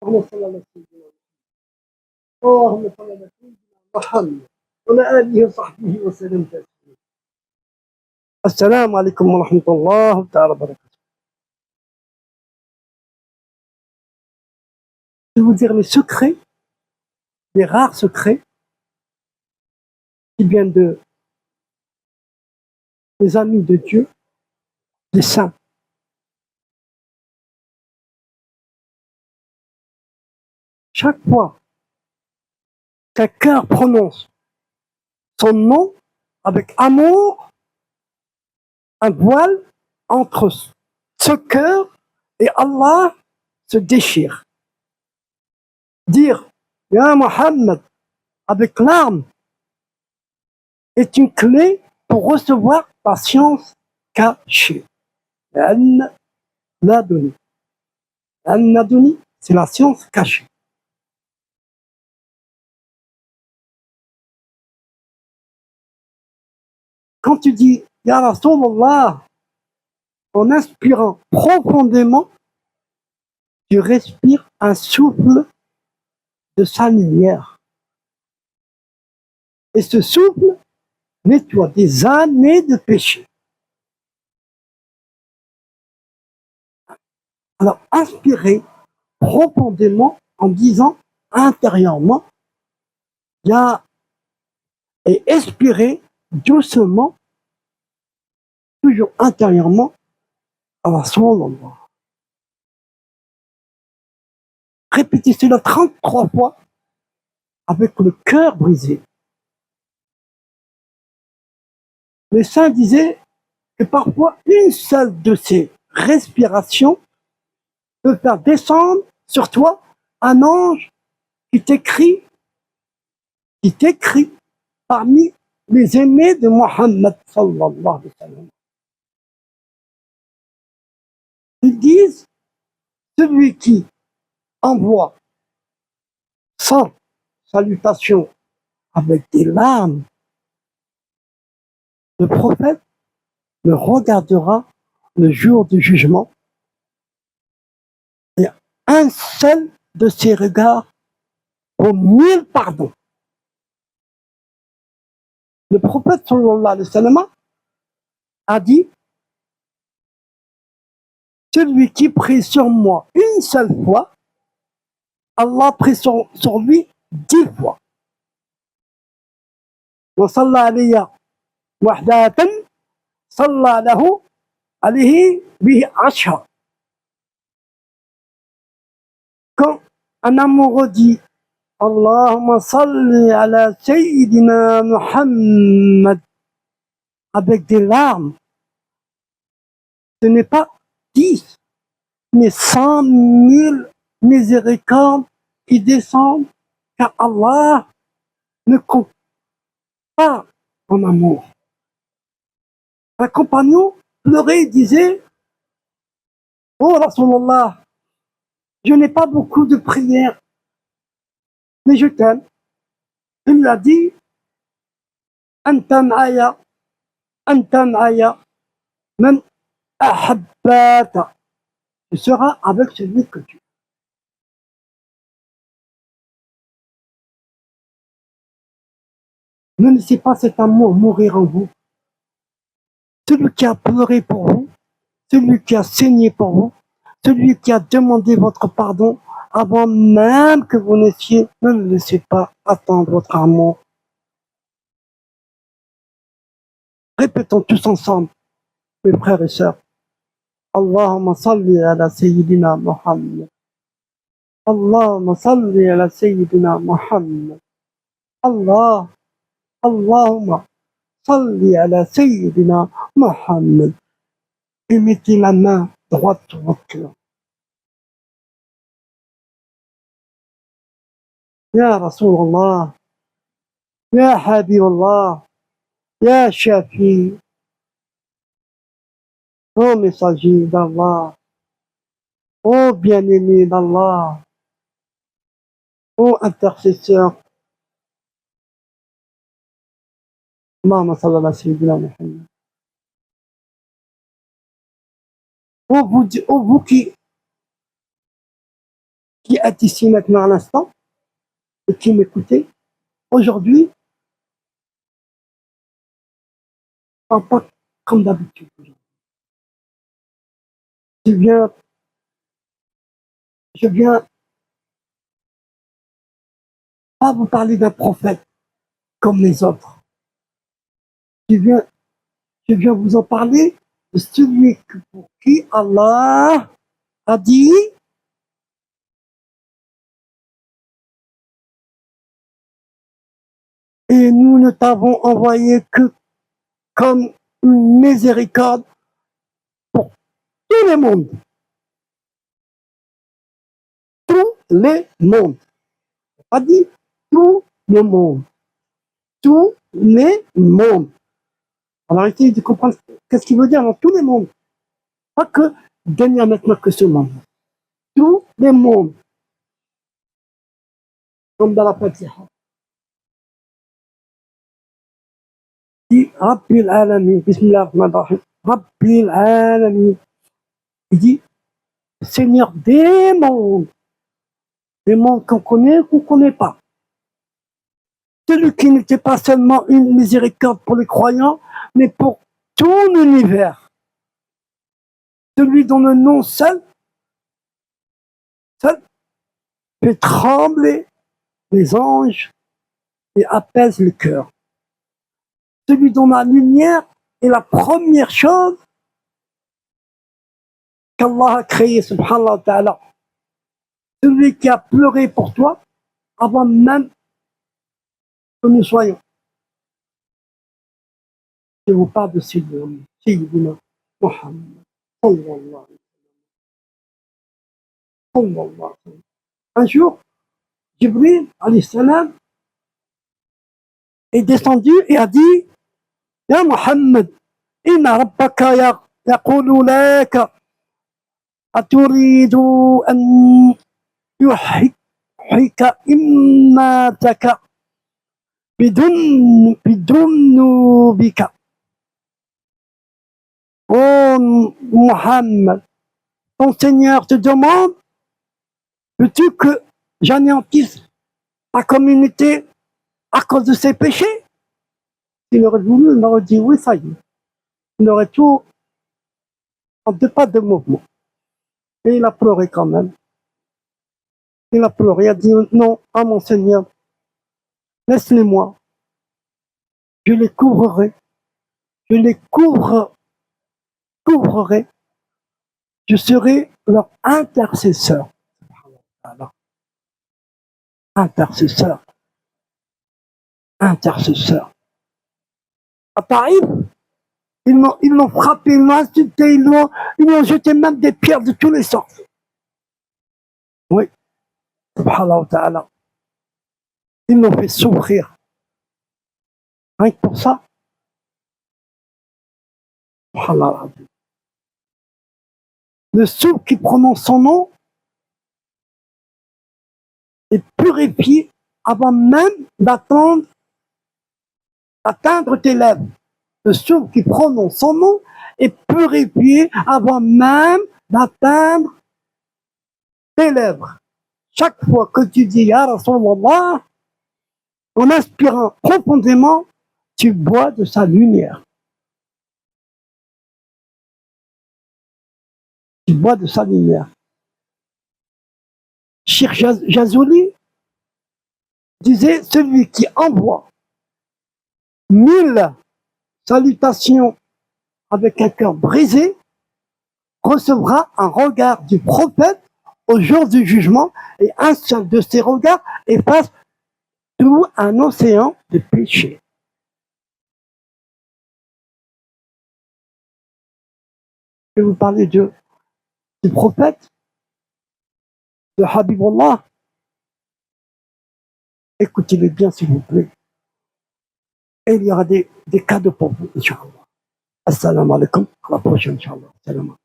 اللهم صل على سيدنا اللهم صل على سيدنا محمد وعلى آله وصحبه وسلم تسليما. السلام عليكم ورحمة الله تعالى وبركاته. Je vais vous dire les secrets, les rares secrets qui viennent des amis de Dieu, des saints. Chaque fois qu'un cœur prononce son nom avec amour, un voile entre ce cœur et Allah se déchire. Dire Ya Muhammad avec larmes est une clé pour recevoir la science cachée. Al-Naduni. Al-Naduni, c'est la science cachée. Quand tu dis Ya Rasulallah, en inspirant profondément, tu respires un souffle de sa lumière. Et ce souffle nettoie des années de péché. Alors, inspirez profondément en disant intérieurement Ya et expirez doucement, toujours intérieurement, à la Rasulallah. Répétez cela 33 fois avec le cœur brisé. Les saints disaient que parfois une seule de ces respirations peut faire descendre sur toi un ange qui t'écrit parmi les aimés de Mohammed sallallahu alayhi wa sallam. Ils disent, celui qui envoie sans salutation avec des larmes, le prophète le regardera le jour du jugement et un seul de ses regards vaut 1000 pardons. Le prophète sallallahu alayhi wa sallam a dit celui qui prie sur moi une seule fois, Allah prie sur lui 10 fois. وصلى علي وحدة صلى له عليه به 10. Quand un amoureux dit Allahumma salli ala Sayyidina Muhammad avec des larmes, ce n'est pas 10, mais 100 000 miséricordes qui descendent, car Allah ne compte pas en amour. Un compagnon pleurait et disait Oh Rasulallah, je n'ai pas beaucoup de prières, mais je t'aime. Il lui a dit Anta ma'aya, man ahabbata. Tu seras avec celui que tu aimes. Ne laissez pas cet amour mourir en vous. Celui qui a pleuré pour vous, celui qui a saigné pour vous, celui qui a demandé votre pardon avant même que vous naissiez, ne le laissez pas attendre votre amour. Répétons tous ensemble, mes frères et sœurs. Allahumma salli ala Sayyidina Muhammad. Allahumma salli ala Sayyidina Muhammad. Allahumma salli ala Sayyidina Muhammad. Et mettez la main droite sur votre cœur. Ya Rasulallah, Ya Habiballah, Ya Shafi, ô messager d'Allah, ô bien-aimé d'Allah, ô intercesseur, Allahumma salli ala Sayyidina Muhammad. Ô vous qui qui est ici maintenant à l'instant et qui m'écoutait, aujourd'hui, pas comme d'habitude. Je viens, je viens pas vous parler d'un prophète comme les autres. Je viens, je viens vous en parler de celui pour qui Allah a dit et nous ne t'avons envoyé que comme une miséricorde pour tous les mondes. Tous les mondes. Pas dit tout le monde. Tous les mondes. Alors essayez de comprendre qu'est-ce qu'il veut dire dans tous les mondes. Pas que gagner maintenant que ce monde. Tous les mondes. Comme dans la Fatiha. Il dit Rabbil Alamin. Bismillah ar-Rahman ar-Rahim. Rabbil Alamin. Il dit Seigneur des mondes. Des mondes qu'on connaît ou qu'on ne connaît pas. Celui qui n'était pas seulement une miséricorde pour les croyants, mais pour tout l'univers. Celui dont le nom seul fait trembler les anges et apaise le cœur. Celui dont la lumière est la première chose qu'Allah a créée, subhanahu wa ta'ala. Celui qui a pleuré pour toi avant même que nous soyons. Je vous parle de Sayyidina Muhammad. Un jour, Jibril, alayhi salam, est descendu et a dit Ya Muhammad, inna rabbaka yaqulu laka aturidu an yuhika immataka bidunubika. Oh Muhammad, ton Seigneur te demande, veux-tu que j'anéantisse ta communauté à cause de ses péchés? S'il aurait voulu, il aurait dit oui, ça y est. Il aurait tout en 2 pas de mouvement. Et il a pleuré quand même. Il a pleuré, il a dit non, à mon Seigneur, laisse-les-moi. Je les couvrirai. Je les couvrirai. Je serai leur intercesseur. Intercesseur. Intercesseur. À Paris, ils l'ont frappé, ils l'ont insulté, ils l'ont jeté même des pierres de tous les sorts. Oui, subhanahu wa ta'ala. Ils l'ont fait souffrir. Rien que pour ça. Subhanallah. Le souffle qui prononce son nom est purifié avant même d'atteindre tes lèvres. Le souffle qui prononce son nom est purifié avant même d'atteindre tes lèvres. Chaque fois que tu dis Ya Rasulallah, en inspirant profondément, tu bois de sa lumière. Tu bois de sa lumière. Cheikh Jazuli disait, celui qui envoie 1000 salutations avec un cœur brisé recevra un regard du prophète au jour du jugement, et un seul de ces regards efface tout un océan de péché. Je vais vous parler du prophète, de Habibullah. Écoutez-le bien, s'il vous plaît. Et il y aura des cadeaux pour vous, Inch'Allah. Assalamu alaikum. À la prochaine, Inch'Allah. Salam.